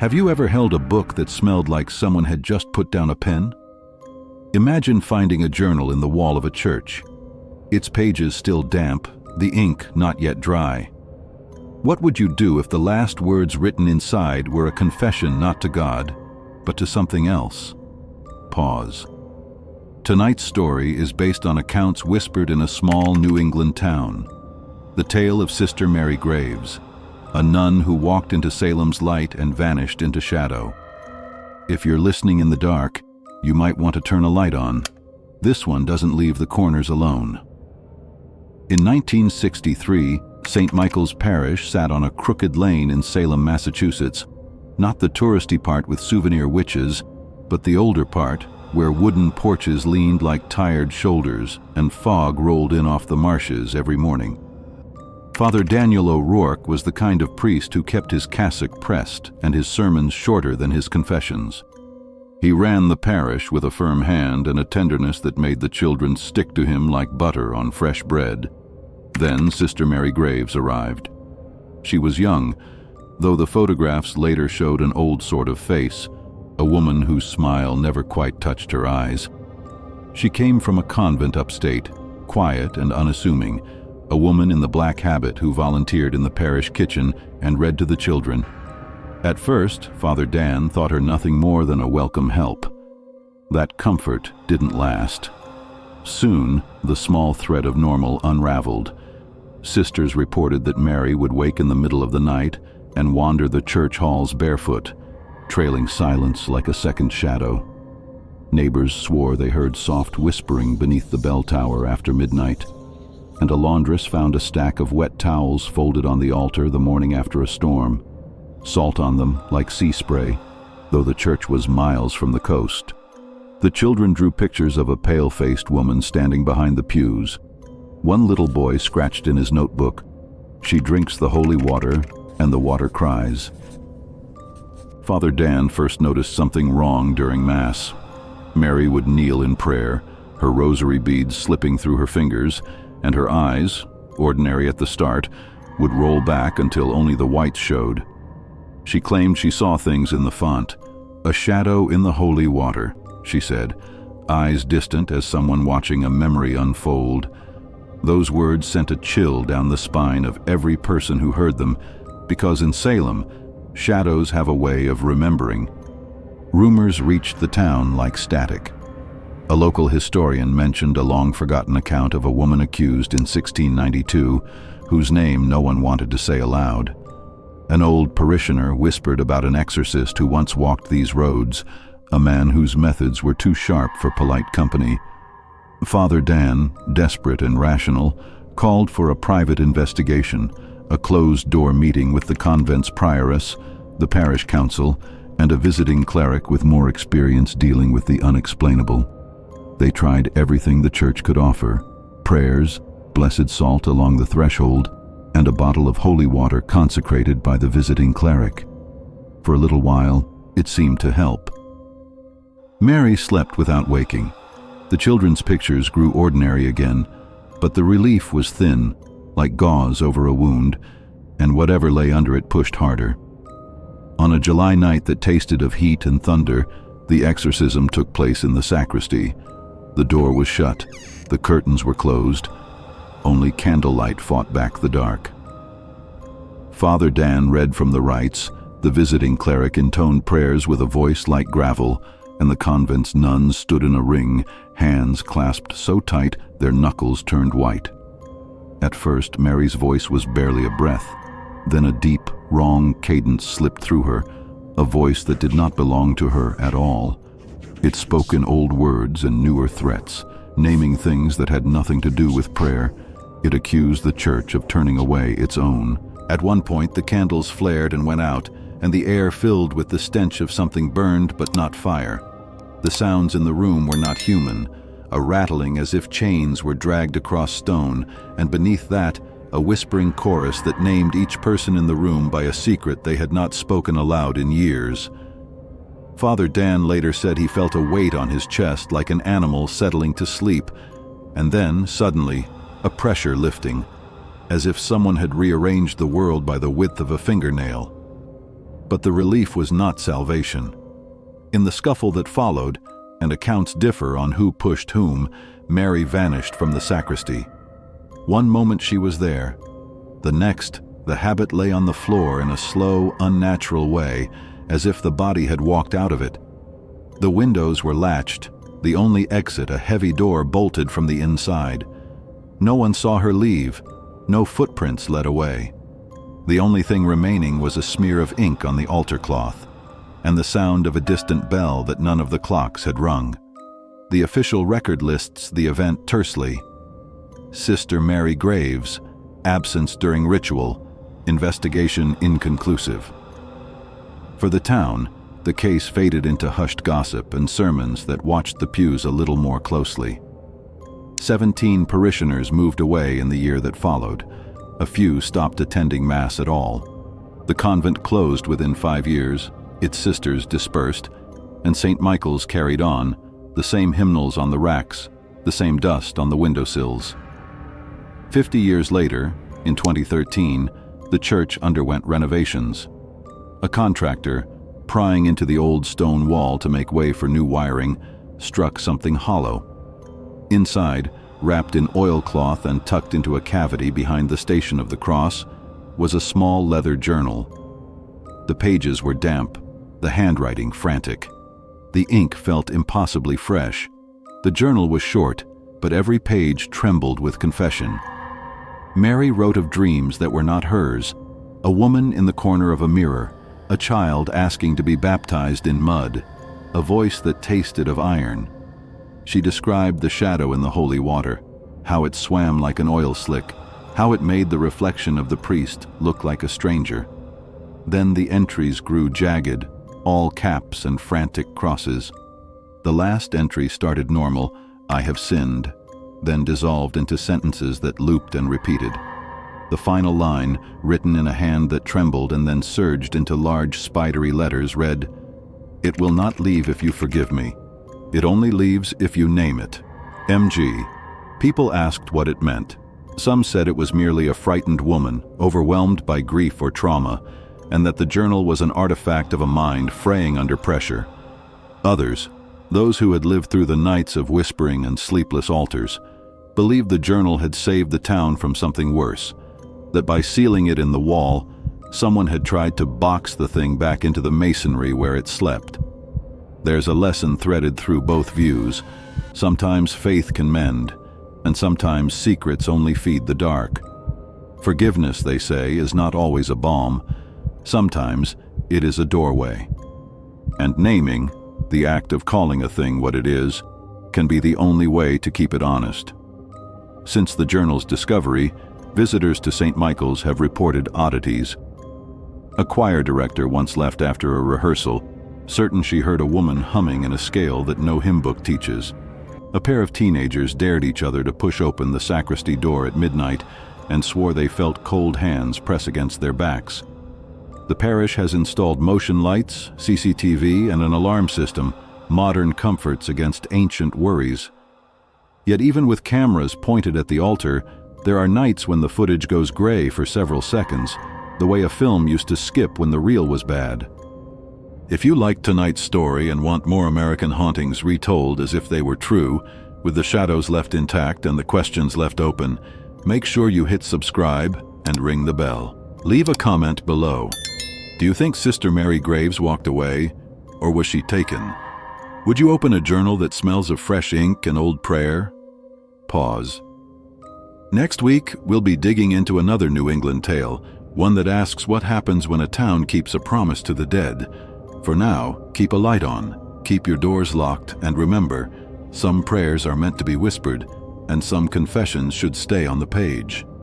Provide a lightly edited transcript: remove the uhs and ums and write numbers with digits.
Have you ever held a book that smelled like someone had just put down a pen? Imagine finding a journal in the wall of a church. Its pages still damp, the ink not yet dry. What would you do if the last words written inside were a confession not to God, but to something else? Pause. Tonight's story is based on accounts whispered in a small New England town. The tale of Sister Mary Graves, a nun who walked into Salem's light and vanished into shadow. If you're listening in the dark, you might want to turn a light on. This one doesn't leave the corners alone. In 1963, St. Michael's Parish sat on a crooked lane in Salem, Massachusetts. Not the touristy part with souvenir witches, but the older part, where wooden porches leaned like tired shoulders and fog rolled in off the marshes every morning. Father Daniel O'Rourke was the kind of priest who kept his cassock pressed and his sermons shorter than his confessions. He ran the parish with a firm hand and a tenderness that made the children stick to him like butter on fresh bread. Then Sister Mary Graves arrived. She was young, though the photographs later showed an old sort of face, a woman whose smile never quite touched her eyes. She came from a convent upstate, quiet and unassuming, a woman in the black habit who volunteered in the parish kitchen and read to the children. At first, Father Dan thought her nothing more than a welcome help. That comfort didn't last. Soon, the small thread of normal unraveled. Sisters reported that Mary would wake in the middle of the night and wander the church halls barefoot, trailing silence like a second shadow. Neighbors swore they heard soft whispering beneath the bell tower after midnight, and a laundress found a stack of wet towels folded on the altar the morning after a storm, salt on them like sea spray, though the church was miles from the coast. The children drew pictures of a pale-faced woman standing behind the pews. One little boy scratched in his notebook, "She drinks the holy water, and the water cries." Father Dan first noticed something wrong during Mass. Mary would kneel in prayer, her rosary beads slipping through her fingers, and her eyes, ordinary at the start, would roll back until only the whites showed. She claimed she saw things in the font. "A shadow in the holy water," she said, eyes distant as someone watching a memory unfold. Those words sent a chill down the spine of every person who heard them, because in Salem, shadows have a way of remembering. Rumors reached the town like static. A local historian mentioned a long-forgotten account of a woman accused in 1692, whose name no one wanted to say aloud. An old parishioner whispered about an exorcist who once walked these roads, a man whose methods were too sharp for polite company. Father Dan, desperate and rational, called for a private investigation, a closed-door meeting with the convent's prioress, the parish council, and a visiting cleric with more experience dealing with the unexplainable. They tried everything the church could offer: prayers, blessed salt along the threshold, and a bottle of holy water consecrated by the visiting cleric. For a little while, it seemed to help. Mary slept without waking. The children's pictures grew ordinary again, but the relief was thin, like gauze over a wound, and whatever lay under it pushed harder. On a July night that tasted of heat and thunder, the exorcism took place in the sacristy. The door was shut, the curtains were closed. Only candlelight fought back the dark. Father Dan read from the rites, the visiting cleric intoned prayers with a voice like gravel, and the convent's nuns stood in a ring, hands clasped so tight their knuckles turned white. At first, Mary's voice was barely a breath. Then a deep, wrong cadence slipped through her, a voice that did not belong to her at all. It spoke in old words and newer threats, naming things that had nothing to do with prayer. It accused the church of turning away its own. At one point, the candles flared and went out, and the air filled with the stench of something burned but not fire. The sounds in the room were not human, a rattling as if chains were dragged across stone, and beneath that, a whispering chorus that named each person in the room by a secret they had not spoken aloud in years. Father Dan later said he felt a weight on his chest like an animal settling to sleep, and then, suddenly, a pressure lifting, as if someone had rearranged the world by the width of a fingernail. But the relief was not salvation. In the scuffle that followed, and accounts differ on who pushed whom, Mary vanished from the sacristy. One moment she was there. The next, the habit lay on the floor in a slow, unnatural way, as if the body had walked out of it. The windows were latched, the only exit a heavy door bolted from the inside. No one saw her leave, no footprints led away. The only thing remaining was a smear of ink on the altar cloth, and the sound of a distant bell that none of the clocks had rung. The official record lists the event tersely. Sister Mary Graves, absence during ritual, investigation inconclusive. For the town, the case faded into hushed gossip and sermons that watched the pews a little more closely. 17 parishioners moved away in the year that followed. A few stopped attending Mass at all. The convent closed within 5 years, its sisters dispersed, and St. Michael's carried on, the same hymnals on the racks, the same dust on the windowsills. 50 years later, in 2013, the church underwent renovations. A contractor, prying into the old stone wall to make way for new wiring, struck something hollow. Inside, wrapped in oilcloth and tucked into a cavity behind the Station of the Cross, was a small leather journal. The pages were damp, the handwriting frantic. The ink felt impossibly fresh. The journal was short, but every page trembled with confession. Mary wrote of dreams that were not hers, a woman in the corner of a mirror, a child asking to be baptized in mud, a voice that tasted of iron. She described the shadow in the holy water, how it swam like an oil slick, how it made the reflection of the priest look like a stranger. Then the entries grew jagged, all caps and frantic crosses. The last entry started normal, "I have sinned," then dissolved into sentences that looped and repeated. The final line, written in a hand that trembled and then surged into large spidery letters, read, "It will not leave if you forgive me. It only leaves if you name it. MG." People asked what it meant. Some said it was merely a frightened woman, overwhelmed by grief or trauma, and that the journal was an artifact of a mind fraying under pressure. Others, those who had lived through the nights of whispering and sleepless altars, believed the journal had saved the town from something worse, that by sealing it in the wall, someone had tried to box the thing back into the masonry where it slept. There's a lesson threaded through both views. Sometimes faith can mend, and sometimes secrets only feed the dark. Forgiveness, they say, is not always a balm. Sometimes it is a doorway. And naming, the act of calling a thing what it is, can be the only way to keep it honest. Since the journal's discovery, visitors to St. Michael's have reported oddities. A choir director once left after a rehearsal, certain she heard a woman humming in a scale that no hymn book teaches. A pair of teenagers dared each other to push open the sacristy door at midnight and swore they felt cold hands press against their backs. The parish has installed motion lights, CCTV, and an alarm system, modern comforts against ancient worries. Yet even with cameras pointed at the altar, there are nights when the footage goes gray for several seconds, the way a film used to skip when the reel was bad. If you liked tonight's story and want more American hauntings retold as if they were true, with the shadows left intact and the questions left open, make sure you hit subscribe and ring the bell. Leave a comment below. Do you think Sister Mary Graves walked away, or was she taken? Would you open a journal that smells of fresh ink and old prayer? Pause. Next week, we'll be digging into another New England tale, one that asks what happens when a town keeps a promise to the dead. For now, keep a light on, keep your doors locked, and remember, some prayers are meant to be whispered, and some confessions should stay on the page.